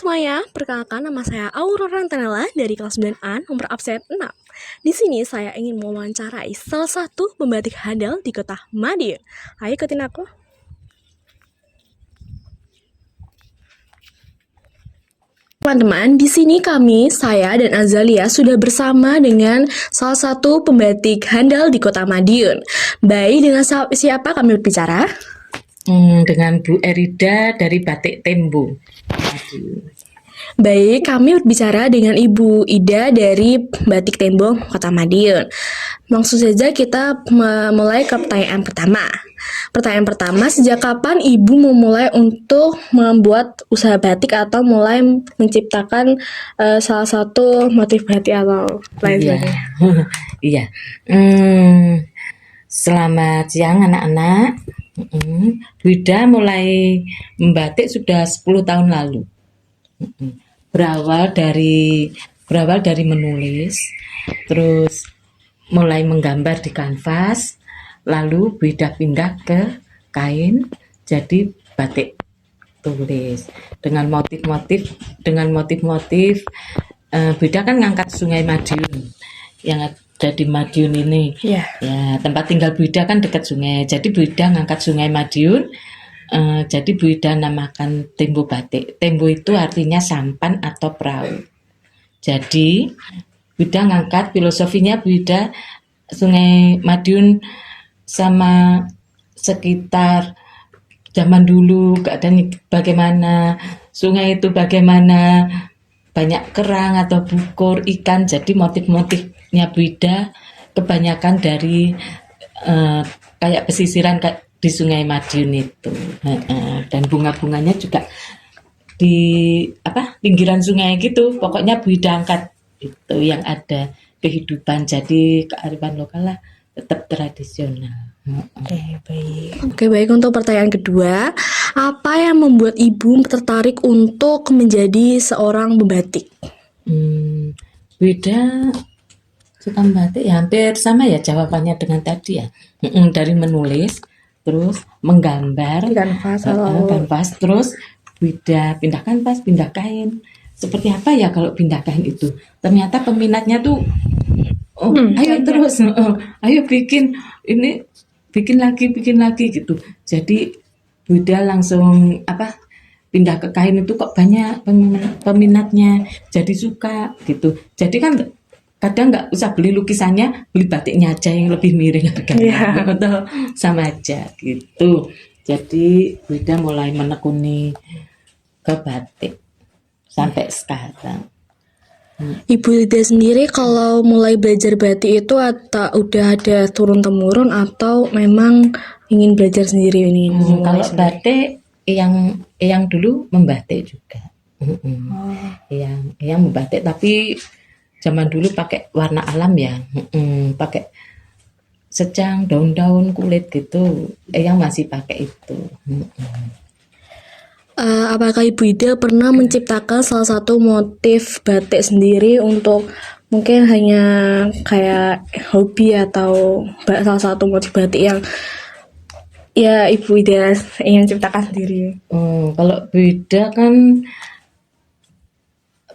semuanya, perkenalkan nama saya Aurora Antonella dari kelas 9A nomor absen 6. Di sini saya ingin mewawancarai salah satu pembatik handal di kota Madiun. Ayo ikutin aku. Teman-teman, di sini saya dan Azalia sudah bersama dengan salah satu pembatik handal di kota Madiun. Baik, dengan siapa kami berbicara? Dengan Bu Erida dari Batik Tembo. Baik, kami berbicara dengan Ibu Ida dari Batik Tembo, Kota Madiun. Langsung saja kita mulai ke pertanyaan pertama. Pertanyaan pertama, sejak kapan Ibu memulai untuk membuat usaha batik atau mulai menciptakan salah satu motif batik atau lain sebagainya? Iya. Selamat siang anak-anak. Wida mulai membatik sudah 10 tahun lalu. Berawal dari menulis, terus mulai menggambar di kanvas, lalu Wida pindah ke kain, jadi batik tulis dengan motif-motif. Wida kan ngangkat Sungai Madiun yang ada di Madiun ini. Yeah. Ya, tempat tinggal Wida kan dekat sungai, jadi Wida ngangkat Sungai Madiun. Jadi Bu Ida namakan Tembo Batik. Tembo itu artinya sampan atau perahu. Jadi Bu Ida ngangkat filosofinya, Bu Ida Sungai Madiun sama sekitar zaman dulu keadaan bagaimana, sungai itu bagaimana, banyak kerang atau bukur, ikan. Jadi motif-motifnya Bu Ida kebanyakan dari kayak pesisiran kayak di Sungai Madiun itu, dan bunga-bunganya juga di pinggiran sungai gitu. Pokoknya Bu Ida angkat itu yang ada kehidupan, jadi kearifan lokal lah, tetap tradisional. Oke, baik. Untuk pertanyaan kedua, apa yang membuat Ibu tertarik untuk menjadi seorang pembatik? Bu Ida suka membatik ya, hampir sama ya jawabannya dengan tadi ya. Dari menulis, terus menggambar Di kanvas, kanvas, terus Wida pindah kanvas, pindah kain. Seperti apa ya kalau pindah kain itu? Ternyata peminatnya tuh ayo terus, ayo bikin ini, bikin lagi gitu. Jadi Wida langsung pindah ke kain itu, kok banyak peminatnya, jadi suka gitu. Jadi kan kadang nggak usah beli lukisannya, beli batiknya aja yang lebih miring harganya, atau sama aja gitu. Jadi Wida mulai menekuni ke batik sampai sekarang. Ibu Ida sendiri kalau mulai belajar batik itu atau udah ada turun temurun atau memang ingin belajar sendiri ini? Kalau batik yang dulu membatik juga, yang membatik, tapi zaman dulu pakai warna alam ya, pakai secang, daun-daun, kulit gitu, yang masih pakai itu. Apakah Ibu Ida pernah menciptakan salah satu motif batik sendiri untuk mungkin hanya kayak hobi atau salah satu motif batik yang ya Ibu Ida ingin ciptakan sendiri? Kalau Ida kan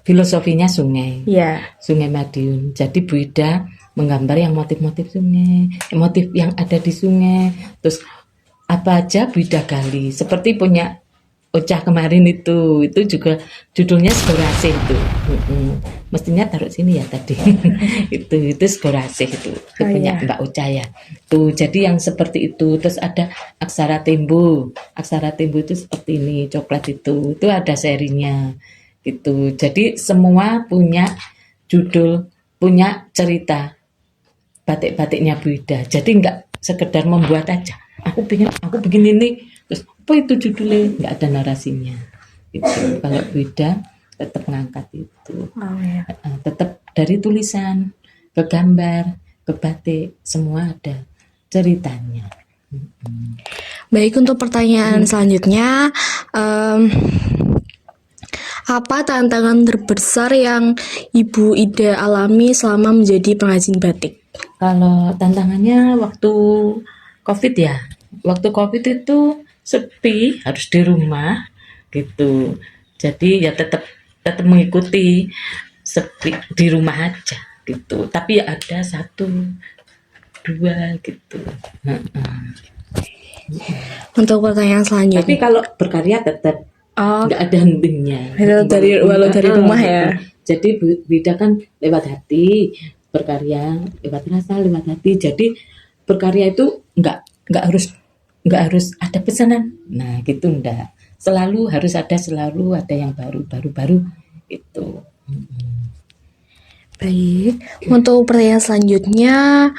filosofinya sungai, Sungai Madiun. Jadi Bu Ida menggambar yang motif-motif sungai, motif yang ada di sungai. Terus apa aja Bu Ida gali. Seperti punya Ocah kemarin itu juga judulnya Segorasih itu. Mestinya taruh sini ya tadi. itu Segorasih itu punya Mbak Ocah ya. Tuh, jadi yang seperti itu. Terus ada Aksara Tembo. Aksara Tembo itu seperti ini, coklat itu ada serinya. Gitu. Jadi semua punya judul, punya cerita batik-batiknya Bu Ida. Jadi nggak sekedar membuat aja. Aku bikin ini, terus apa itu judulnya, nggak ada narasinya. Gitu. Kalau Bu Ida tetap ngangkat itu, tetap dari tulisan ke gambar ke batik, semua ada ceritanya. Baik, untuk pertanyaan selanjutnya, apa tantangan terbesar yang Ibu Ida alami selama menjadi pengrajin batik? Kalau tantangannya waktu COVID ya, waktu COVID itu sepi, harus di rumah gitu. Jadi ya tetap tetap mengikuti di rumah aja gitu. Tapi ya ada 1, 2 gitu. Untuk pertanyaan Tapi selanjutnya. kalau berkarya tetap Oh, nggak ada hentinya. itu walau dari rumah ya. Jadi Bu Wida kan lewat hati, berkarya lewat rasa, lewat hati. Jadi berkarya itu nggak harus ada pesanan. Nah gitu enggak. Selalu ada yang baru itu. Baik. Untuk pertanyaan selanjutnya,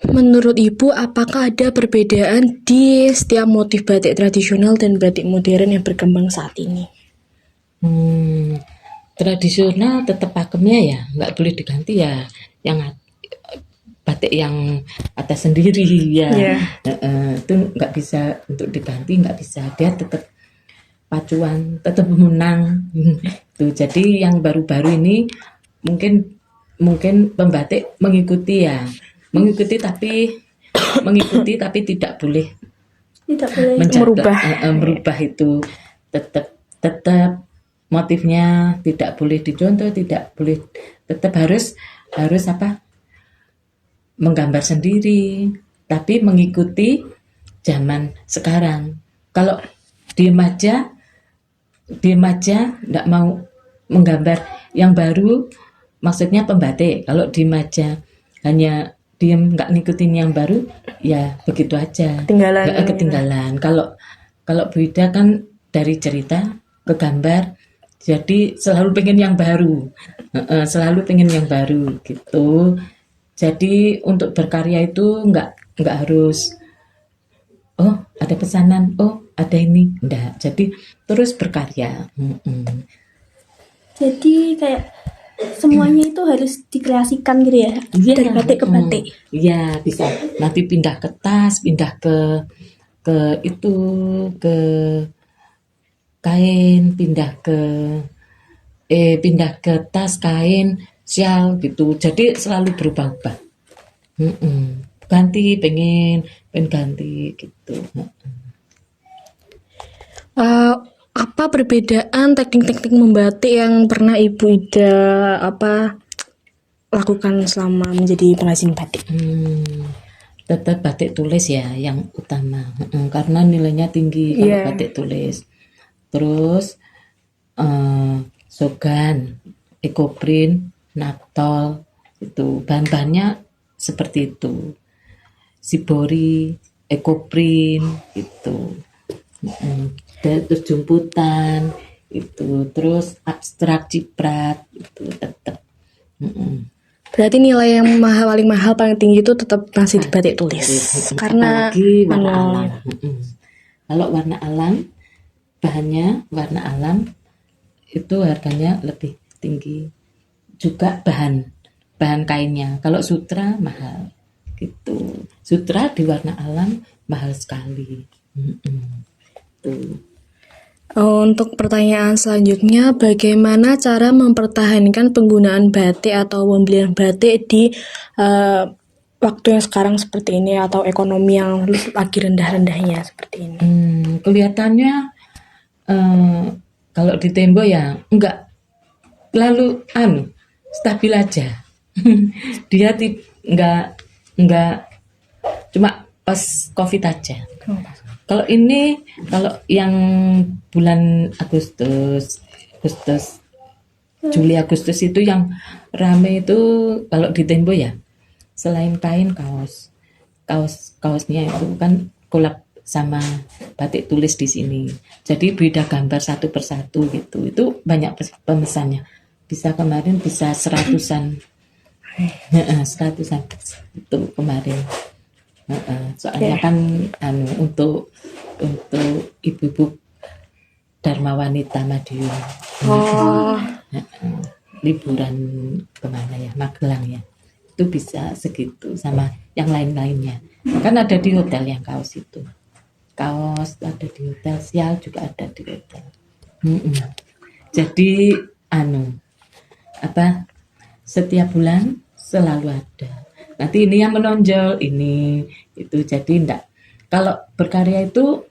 menurut Ibu, apakah ada perbedaan di setiap motif batik tradisional dan batik modern yang berkembang saat ini? Tradisional tetap pakemnya ya, nggak boleh diganti ya. Yang batik yang atas sendiri ya, itu nggak bisa untuk diganti, nggak bisa. Dia tetap pacuan, tetap menang. Tuh, jadi yang baru-baru ini mungkin pembatik mengikuti tapi tidak boleh merubah itu, tetap motifnya tidak boleh dicontoh, tidak boleh, tetap harus menggambar sendiri tapi mengikuti zaman sekarang. Kalau diem aja nggak mau menggambar yang baru, maksudnya pembatik. Kalau diem aja hanya diem nggak ngikutin yang baru, ya begitu aja, ketinggalan. Kalau Bu Ida kan dari cerita ke gambar, jadi selalu pengen yang baru, gitu. Jadi untuk berkarya itu nggak harus ada pesanan, ada ini, enggak. Jadi terus berkarya. Jadi kayak semuanya itu harus dikreasikan gitu ya, dari batik ke batik. Iya, bisa. Nanti pindah ke tas, pindah ke kain, pindah ke tas, kain, sial gitu. Jadi selalu berubah-ubah. Ganti, pengen ganti gitu. Apa perbedaan teknik-teknik membatik yang pernah Ibu Ida lakukan selama menjadi pengrajin batik? Tetap batik tulis ya yang utama, karena nilainya tinggi kalau batik tulis. Terus sogan, ekoprint, naktol, itu bahan-bahannya seperti itu. Sibori, ekoprint itu. Terus jemputan itu, terus abstrak ciprat itu tetap. Berarti nilai yang paling mahal paling tinggi itu tetap masih di batik tulis. Karena apalagi warna alam. Kalau warna alam, bahannya warna alam itu harganya lebih tinggi. Juga bahan kainnya. Kalau sutra mahal gitu. Sutra di warna alam mahal sekali. Tuh. Untuk pertanyaan selanjutnya, bagaimana cara mempertahankan penggunaan batik atau pembelian batik di waktu yang sekarang seperti ini, atau ekonomi yang lagi rendah-rendahnya seperti ini? Kelihatannya kalau di Tembo ya enggak lalu stabil aja. Dia enggak cuma pas COVID aja. Kalau yang bulan Agustus, Juli Agustus itu yang rame itu kalau di Tembo ya, selain kain, kaosnya itu kan kolab sama batik tulis di sini. Jadi beda gambar satu persatu gitu. Itu banyak pemesannya. Kemarin bisa 100-an. 100-an itu kemarin. Soalnya kan untuk ibu-ibu Dharma Wanita Madiun liburan kemana ya, Magelang ya, itu bisa segitu, sama yang lain-lainnya. Kan ada di hotel yang kaos itu, ada di hotel, sial juga ada di hotel. Jadi setiap bulan selalu ada. Nanti ini yang menonjol, ini itu. Jadi enggak, kalau berkarya itu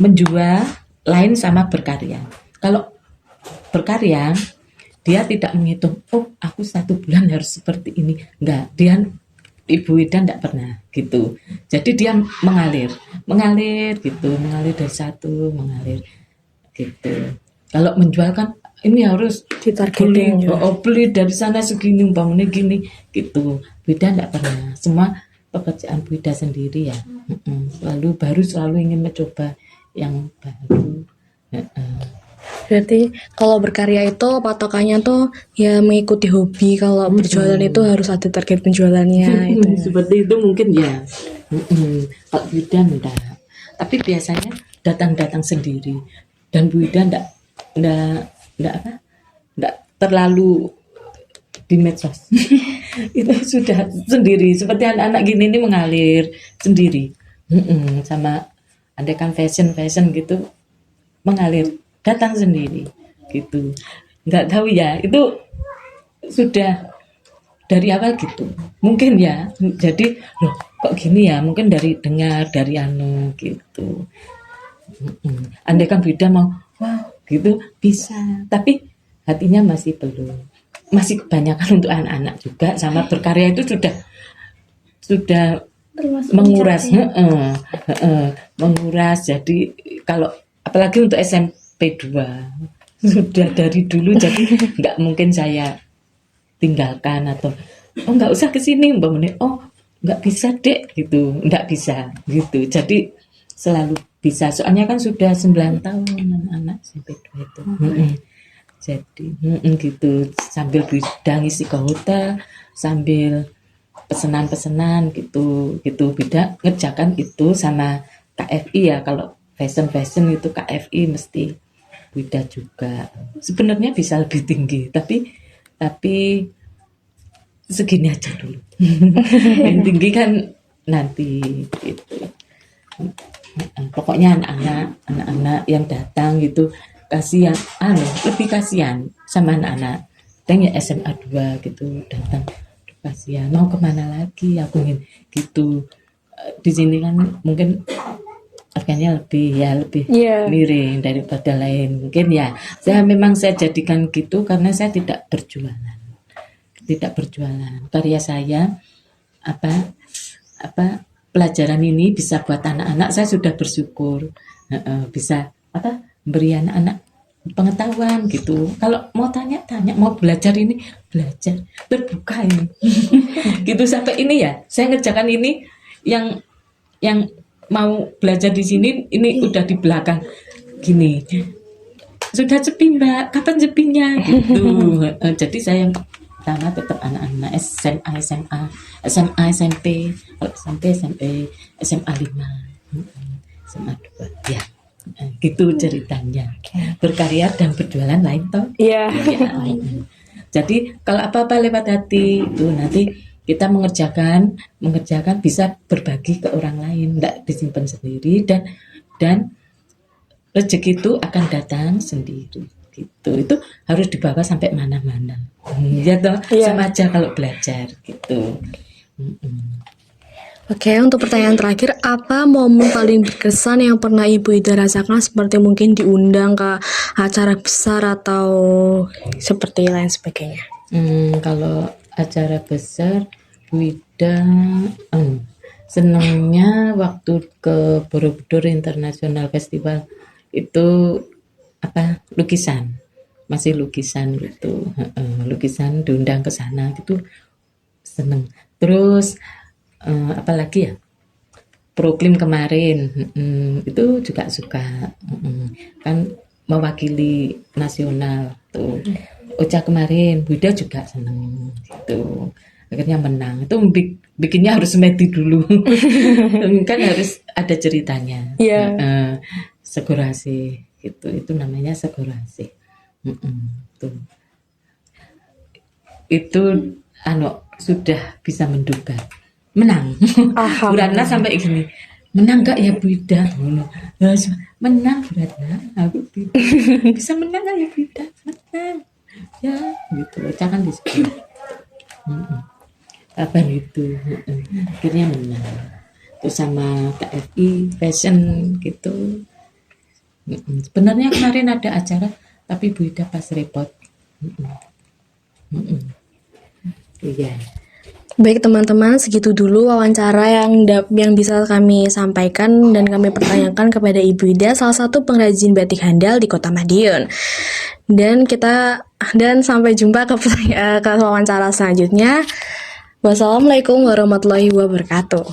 menjual lain sama berkarya. Kalau berkarya dia tidak menghitung, oh aku 1 bulan harus seperti ini, enggak. Dia Ibu Ida enggak pernah gitu. Jadi dia mengalir gitu, mengalir dari satu, mengalir gitu. Kalau menjual kan ini harus Ditargetin beli, juga. beli dari sana segini, umpamanya gini gitu. Bu Ida enggak pernah. Semua pekerjaan Bu Ida sendiri ya. Selalu ingin mencoba yang baru. Berarti kalau berkarya itu patokannya tuh ya mengikuti hobi. Kalau berjualan itu harus ada target penjualannya itu. Seperti itu mungkin ya. Kalau Bu Ida enggak. Tapi biasanya datang sendiri. Dan Bu Ida enggak terlalu di medsos. Itu sudah sendiri. Seperti anak-anak gini ini mengalir sendiri. Sama andaikan fashion gitu mengalir datang sendiri gitu. Nggak tahu ya, itu sudah dari awal gitu. Mungkin ya. Jadi loh kok gini ya? Mungkin dari dengar dari anu gitu. Andaikan beda mau wah gitu bisa, tapi hatinya masih belum. Masih kebanyakan untuk anak-anak juga sama berkarya itu sudah Termasuk menguras mencapai. menguras. Jadi kalau apalagi untuk SMP 2 sudah dari dulu, jadi nggak mungkin saya tinggalkan atau oh nggak usah ke sini oh nggak bisa dek gitu, nggak bisa gitu. Jadi selalu bisa, soalnya kan sudah 9 tahun anak-anak SMP 2 itu. Jadi gitu, sambil bidang isi ke hotel, sambil pesanan gitu beda ngerjakan itu sama KFI ya. Kalau fashion itu KFI mesti beda juga. Sebenarnya bisa lebih tinggi, tapi segini aja dulu. Yang tinggi kan nanti gitu. Pokoknya anak-anak yang datang gitu kasihan, lebih kasihan sama anak-anak dan ya SMA 2 gitu datang, kasihan mau kemana lagi aku ingin gitu. Di sini kan mungkin harganya lebih Iya. miring daripada lain mungkin ya. Saya jadikan gitu karena saya tidak berjualan karya saya, apa pelajaran ini bisa buat anak-anak, saya sudah bersyukur. Bisa beri anak-anak pengetahuan gitu. Kalau mau tanya mau belajar ini belajar terbuka ini. Gitu sampai ini ya saya ngerjakan ini yang mau belajar di sini ini udah di belakang gini sudah sepi mbak, kapan sepinya gitu. Jadi saya yang pertama tetap anak-anak SMA SMP, kalau SMP SMA 5, SMA 2 ya. Gitu ceritanya. Berkarya dan berjualan lain toh. Iya. Ya. Jadi kalau apa-apa lewat hati itu nanti kita mengerjakan bisa berbagi ke orang lain, enggak disimpan sendiri, dan rezeki itu akan datang sendiri gitu. Itu harus dibawa sampai mana-mana. Ya toh, sama aja kalau belajar gitu. Oke, untuk pertanyaan terakhir, apa momen paling berkesan yang pernah Ibu Ida rasakan, seperti mungkin diundang ke acara besar atau seperti lain sebagainya? Kalau acara besar, Bu Ida senangnya waktu ke Borobudur International Festival itu lukisan, masih lukisan gitu. Lukisan diundang ke sana gitu seneng. Terus apalagi ya, Proklim kemarin itu juga suka, kan mewakili nasional tuh. Ocha kemarin Bu Ida juga seneng gitu, akhirnya menang. Itu bikinnya harus medi dulu. Kan harus ada ceritanya. Segorasi gitu, itu namanya segorasi. Tuh. Itu sudah bisa menduga menang. Bu Ratna sampai gini, menang gak ya Bu Ida? Menang Bu Ratna, aku bisa menang gak ya Bu Ida? Menang ya gitu, jangan disebut apa gitu. Akhirnya menang. Terus sama KFI fashion gitu Sebenarnya kemarin ada acara, tapi Bu Ida pas repot. Iya. Baik teman-teman, segitu dulu wawancara yang bisa kami sampaikan dan kami pertanyakan kepada Ibu Ida, salah satu pengrajin batik handal di Kota Madiun. Dan sampai jumpa ke wawancara selanjutnya. Wassalamualaikum warahmatullahi wabarakatuh.